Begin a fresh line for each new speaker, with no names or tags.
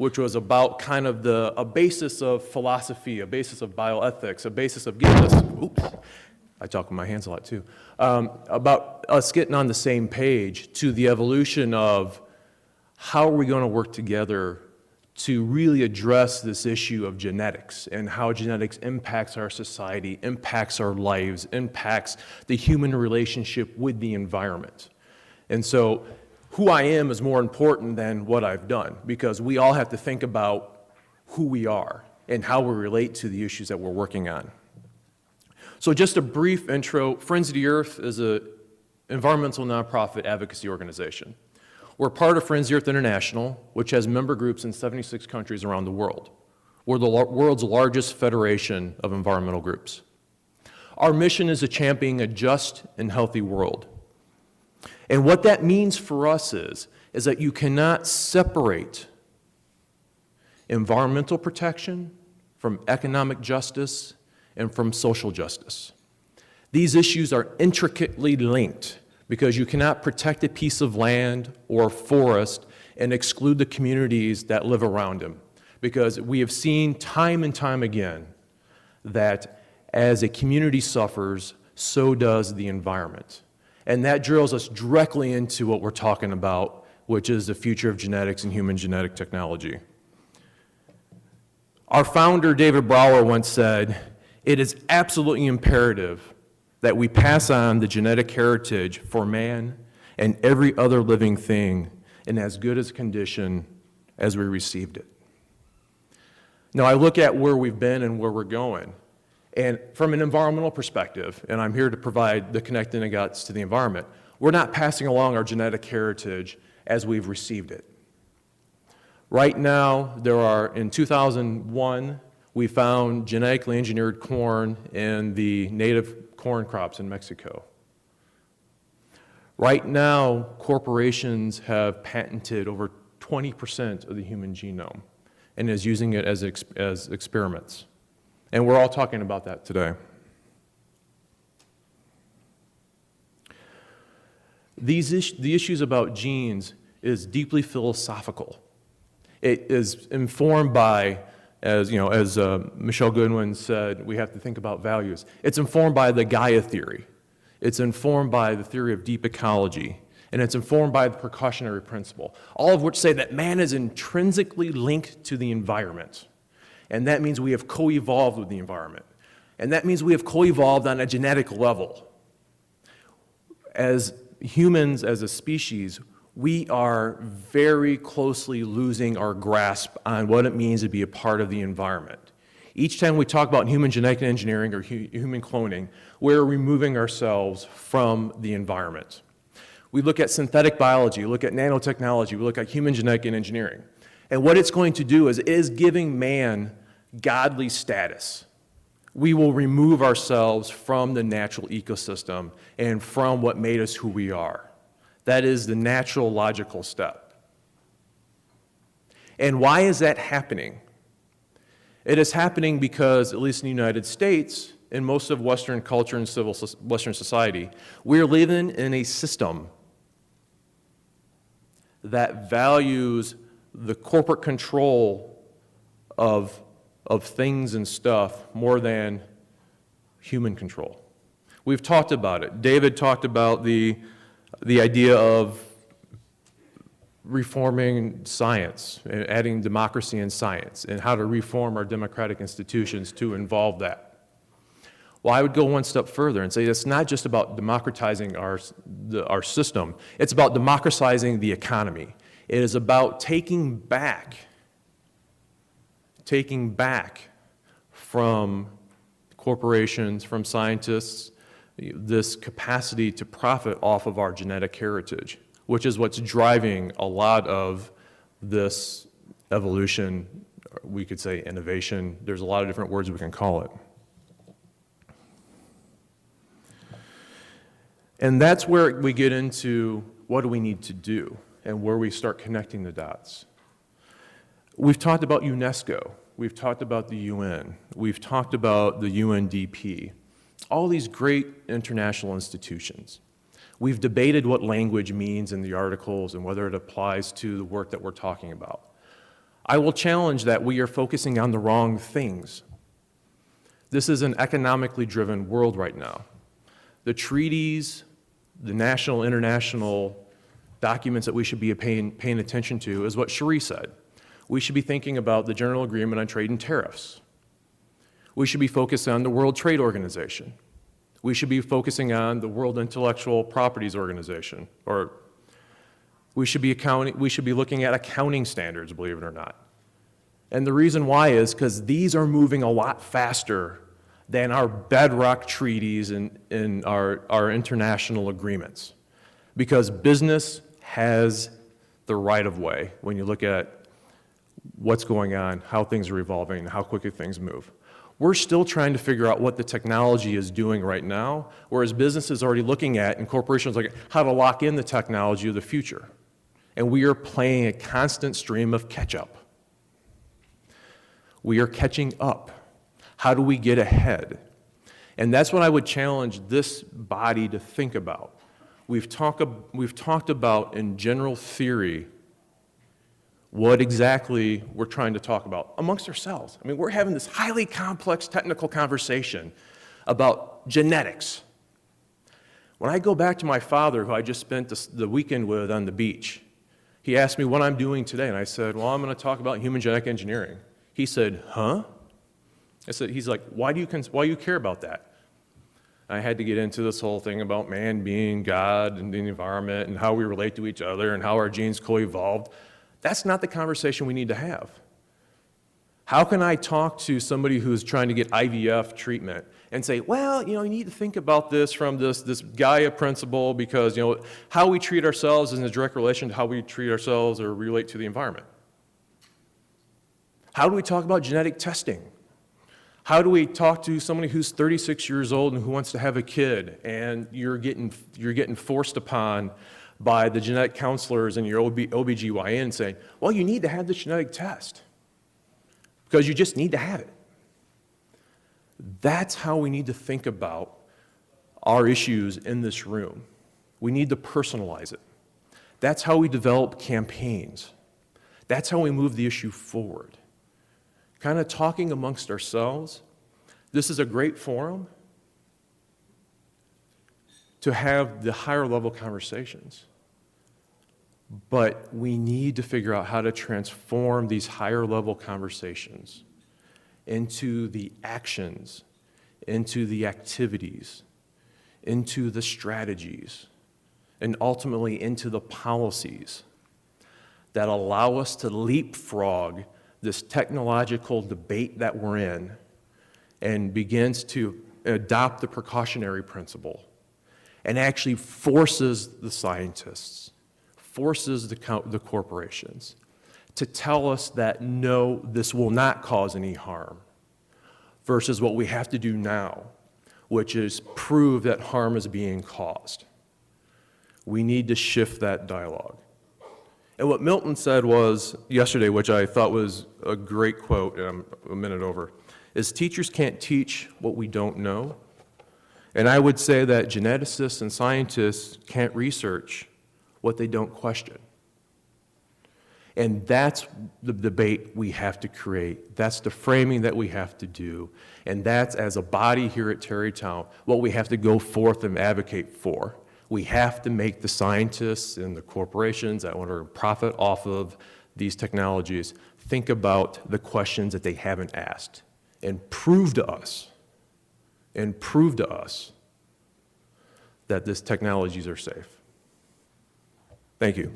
which was about kind of a basis of philosophy, a basis of bioethics, a basis of getting us, oops, I talk with my hands a lot too, about us getting on the same page to the evolution of how are we going to work together to really address this issue of genetics and how genetics impacts our society, impacts our lives, impacts the human relationship with the environment. And so who I am is more important than what I've done, because we all have to think about who we are and how we relate to the issues that we're working on. So just a brief intro. Friends of the Earth is an environmental nonprofit advocacy organization. We're part of Friends of the Earth International, which has member groups in 76 countries around the world. We're the world's largest federation of environmental groups. Our mission is to champion a just and healthy world. And what that means for us is that you cannot separate environmental protection from economic justice and from social justice. These issues are intricately linked, because you cannot protect a piece of land or forest and exclude the communities that live around them. Because we have seen time and time again that as a community suffers, so does the environment. And that drills us directly into what we're talking about, which is the future of genetics and human genetic technology. Our founder, David Brower, once said, "It is absolutely imperative that we pass on the genetic heritage for man and every other living thing in as good a condition as we received it." Now, I look at where we've been and where we're going, and from an environmental perspective, and I'm here to provide the connecting the dots to the environment, we're not passing along our genetic heritage as we've received it. Right now, in 2001, we found genetically engineered corn in the native corn crops in Mexico. Right now, corporations have patented over 20% of the human genome and is using it as experiments. And we're all talking about that today. The issues about genes is deeply philosophical. It is informed by, as Michelle Goodwin said, we have to think about values. It's informed by the Gaia theory. It's informed by the theory of deep ecology. And it's informed by the precautionary principle, all of which say that man is intrinsically linked to the environment. And that means we have co-evolved with the environment. And that means we have co-evolved on a genetic level. As humans, as a species, we are very closely losing our grasp on what it means to be a part of the environment. Each time we talk about human genetic engineering or human cloning, we're removing ourselves from the environment. We look at synthetic biology, we look at nanotechnology, we look at human genetic engineering. And what it's going to do is it is giving man godly status. We will remove ourselves from the natural ecosystem and from what made us who we are. That is the natural, logical step. And why is that happening? It is happening because, at least in the United States, in most of Western culture and Western society, we're living in a system that values the corporate control of things and stuff more than human control. We've talked about it. David talked about the idea of reforming science, and adding democracy in science, and how to reform our democratic institutions to involve that. Well, I would go one step further and say it's not just about democratizing our system, it's about democratizing the economy. It is about taking back from corporations, from scientists, this capacity to profit off of our genetic heritage, which is what's driving a lot of this evolution, we could say innovation. There's a lot of different words we can call it. And that's where we get into what do we need to do and where we start connecting the dots. We've talked about UNESCO. We've talked about the UN. We've talked about the UNDP. All these great international institutions. We've debated what language means in the articles and whether it applies to the work that we're talking about. I will challenge that we are focusing on the wrong things. This is an economically driven world right now. The treaties, the national, international documents that we should be paying attention to is what Cherie said. We should be thinking about the General Agreement on Trade and Tariffs. We should be focused on the World Trade Organization. We should be focusing on the World Intellectual Properties Organization, or we should be looking at accounting standards, believe it or not. And the reason why is because these are moving a lot faster than our bedrock treaties and our international agreements. Because business has the right of way when you look at what's going on, how things are evolving, how quickly things move. We're still trying to figure out what the technology is doing right now, whereas business is already looking at, and corporations look at, how to lock in the technology of the future. And we are playing a constant stream of catch-up. We are catching up. How do we get ahead? And that's what I would challenge this body to think about. We've talked about, in general theory, what exactly we're trying to talk about amongst ourselves. I mean, we're having this highly complex technical conversation about genetics. When I go back to my father, who I just spent the weekend with on the beach, he asked me what I'm doing today, and I said, well, I'm going to talk about human genetic engineering. He said, huh? He's like, why do you care about that? I had to get into this whole thing about man being God and the environment and how we relate to each other and how our genes co-evolved. That's not the conversation we need to have. How can I talk to somebody who's trying to get IVF treatment and say, well, you need to think about this from this Gaia principle because, how we treat ourselves is in a direct relation to how we treat ourselves or relate to the environment. How do we talk about genetic testing? How do we talk to somebody who's 36 years old and who wants to have a kid, and you're getting forced upon by the genetic counselors and your OBGYN saying, well, you need to have this genetic test because you just need to have it. That's how we need to think about our issues in this room. We need to personalize it. That's how we develop campaigns. That's how we move the issue forward. Kind of talking amongst ourselves. This is a great forum to have the higher level conversations. But we need to figure out how to transform these higher level conversations into the actions, into the activities, into the strategies, and ultimately into the policies that allow us to leapfrog this technological debate that we're in and begins to adopt the precautionary principle and actually forces the scientists, forces the corporations to tell us that no, this will not cause any harm, versus what we have to do now, which is prove that harm is being caused. We need to shift that dialogue. And what Milton said was yesterday, which I thought was a great quote, and I'm a minute over, is teachers can't teach what we don't know. And I would say that geneticists and scientists can't research what they don't question. And that's the debate we have to create. That's the framing that we have to do. And that's, as a body here at Tarrytown, what we have to go forth and advocate for. We have to make the scientists and the corporations that want to profit off of these technologies think about the questions that they haven't asked and prove to us that these technologies are safe. Thank you.